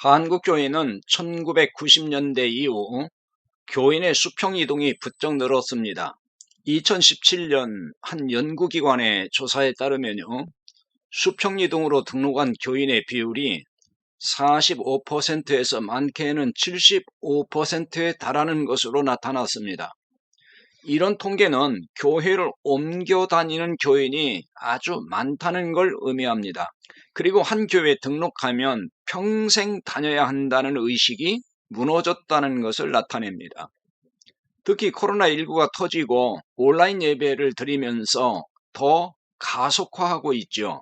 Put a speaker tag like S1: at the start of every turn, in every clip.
S1: 한국교회는 1990년대 이후 교인의 수평 이동이 부쩍 늘었습니다. 2017년 한 연구기관의 조사에 따르면요, 수평 이동으로 등록한 교인의 비율이 45%에서 많게는 75%에 달하는 것으로 나타났습니다. 이런 통계는 교회를 옮겨 다니는 교인이 아주 많다는 걸 의미합니다. 그리고 한 교회에 등록하면 평생 다녀야 한다는 의식이 무너졌다는 것을 나타냅니다. 특히 코로나19가 터지고 온라인 예배를 드리면서 더 가속화하고 있죠.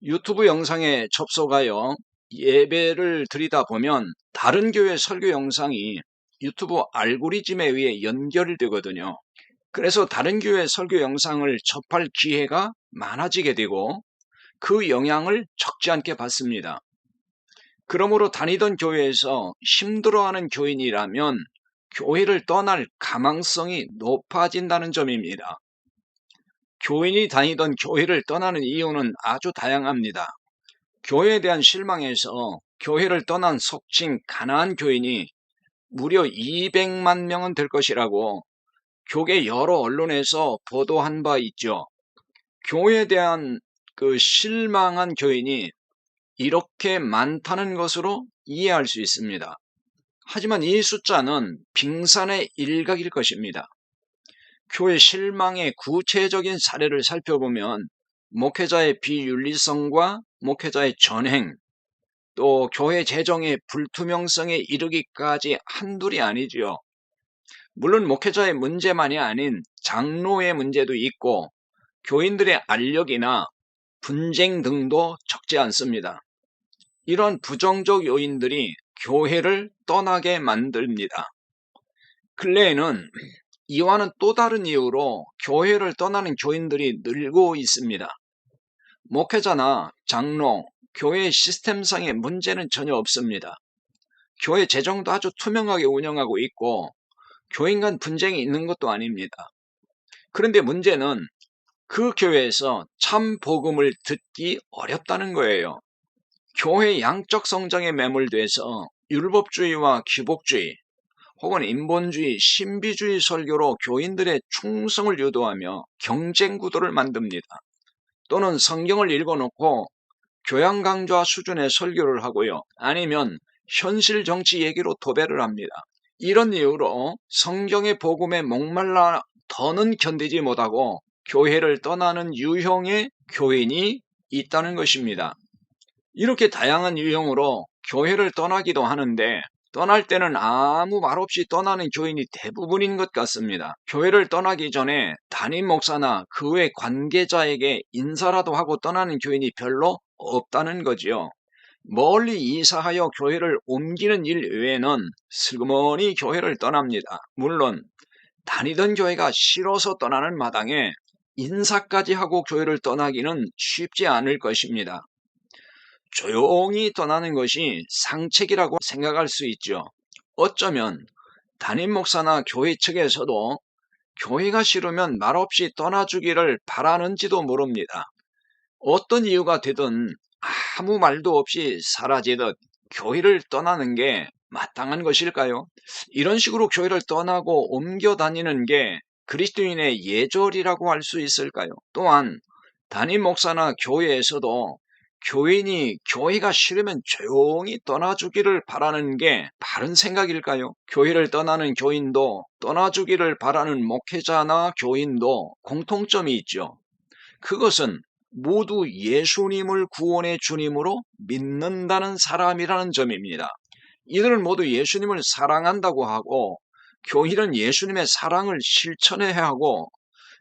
S1: 유튜브 영상에 접속하여 예배를 드리다 보면 다른 교회 설교 영상이 유튜브 알고리즘에 의해 연결되거든요. 그래서 다른 교회 설교 영상을 접할 기회가 많아지게 되고 그 영향을 적지 않게 받습니다. 그러므로 다니던 교회에서 힘들어하는 교인이라면 교회를 떠날 가망성이 높아진다는 점입니다. 교인이 다니던 교회를 떠나는 이유는 아주 다양합니다. 교회에 대한 실망에서 교회를 떠난 속칭 가난한 교인이 무려 200만 명은 될 것이라고 교계 여러 언론에서 보도한 바 있죠. 교회에 대한 실망한 교인이 이렇게 많다는 것으로 이해할 수 있습니다. 하지만 이 숫자는 빙산의 일각일 것입니다. 교회 실망의 구체적인 사례를 살펴보면 목회자의 비윤리성과 목회자의 전행, 또 교회 재정의 불투명성에 이르기까지 한둘이 아니지요. 물론 목회자의 문제만이 아닌 장로의 문제도 있고 교인들의 알력이나 분쟁 등도 적지 않습니다. 이런 부정적 요인들이 교회를 떠나게 만듭니다. 근래에는 이와는 또 다른 이유로 교회를 떠나는 교인들이 늘고 있습니다. 목회자나 장로, 교회 시스템상의 문제는 전혀 없습니다. 교회 재정도 아주 투명하게 운영하고 있고 교인 간 분쟁이 있는 것도 아닙니다. 그런데 문제는 그 교회에서 참 복음을 듣기 어렵다는 거예요. 교회 양적 성장에 매몰돼서 율법주의와 규복주의 혹은 인본주의, 신비주의 설교로 교인들의 충성을 유도하며 경쟁 구도를 만듭니다. 또는 성경을 읽어놓고 교양 강좌 수준의 설교를 하고요. 아니면 현실 정치 얘기로 도배를 합니다. 이런 이유로 성경의 복음에 목말라 더는 견디지 못하고 교회를 떠나는 유형의 교인이 있다는 것입니다. 이렇게 다양한 유형으로 교회를 떠나기도 하는데 떠날 때는 아무 말 없이 떠나는 교인이 대부분인 것 같습니다. 교회를 떠나기 전에 담임 목사나 그 외 관계자에게 인사라도 하고 떠나는 교인이 별로 없다는 거지요. 멀리 이사하여 교회를 옮기는 일 외에는 슬그머니 교회를 떠납니다. 물론 다니던 교회가 싫어서 떠나는 마당에 인사까지 하고 교회를 떠나기는 쉽지 않을 것입니다. 조용히 떠나는 것이 상책이라고 생각할 수 있죠. 어쩌면 담임 목사나 교회 측에서도 교회가 싫으면 말없이 떠나주기를 바라는지도 모릅니다. 어떤 이유가 되든 아무 말도 없이 사라지듯 교회를 떠나는 게 마땅한 것일까요? 이런 식으로 교회를 떠나고 옮겨 다니는 게 그리스도인의 예절이라고 할 수 있을까요? 또한 담임 목사나 교회에서도 교인이 교회가 싫으면 조용히 떠나주기를 바라는 게 바른 생각일까요? 교회를 떠나는 교인도 떠나주기를 바라는 목회자나 교인도 공통점이 있죠. 그것은 모두 예수님을 구원의 주님으로 믿는다는 사람이라는 점입니다. 이들은 모두 예수님을 사랑한다고 하고 교인은 예수님의 사랑을 실천해야 하고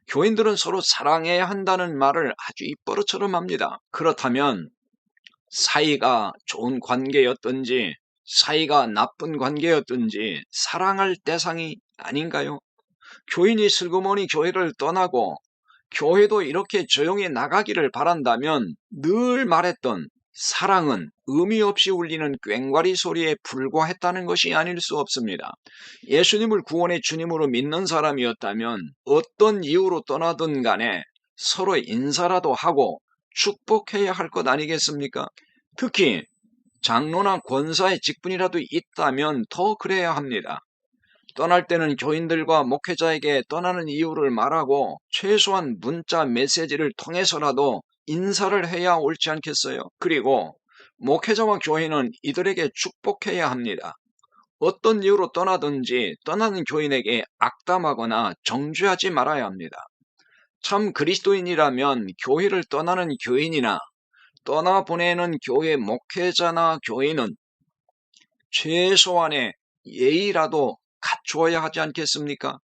S1: 교인들은 서로 사랑해야 한다는 말을 아주 입버릇처럼 합니다. 그렇다면 사이가 좋은 관계였든지 사이가 나쁜 관계였든지 사랑할 대상이 아닌가요? 교인이 슬그머니 교회를 떠나고 교회도 이렇게 조용히 나가기를 바란다면 늘 말했던 사랑은 의미 없이 울리는 꽹과리 소리에 불과했다는 것이 아닐 수 없습니다. 예수님을 구원의 주님으로 믿는 사람이었다면 어떤 이유로 떠나든 간에 서로 인사라도 하고 축복해야 할 것 아니겠습니까? 특히 장로나 권사의 직분이라도 있다면 더 그래야 합니다. 떠날 때는 교인들과 목회자에게 떠나는 이유를 말하고 최소한 문자 메시지를 통해서라도 인사를 해야 옳지 않겠어요? 그리고 목회자와 교인은 이들에게 축복해야 합니다. 어떤 이유로 떠나든지 떠나는 교인에게 악담하거나 정죄하지 말아야 합니다. 참 그리스도인이라면 교회를 떠나는 교인이나 떠나보내는 교회 목회자나 교인은 최소한의 예의라도 갖추어야 하지 않겠습니까?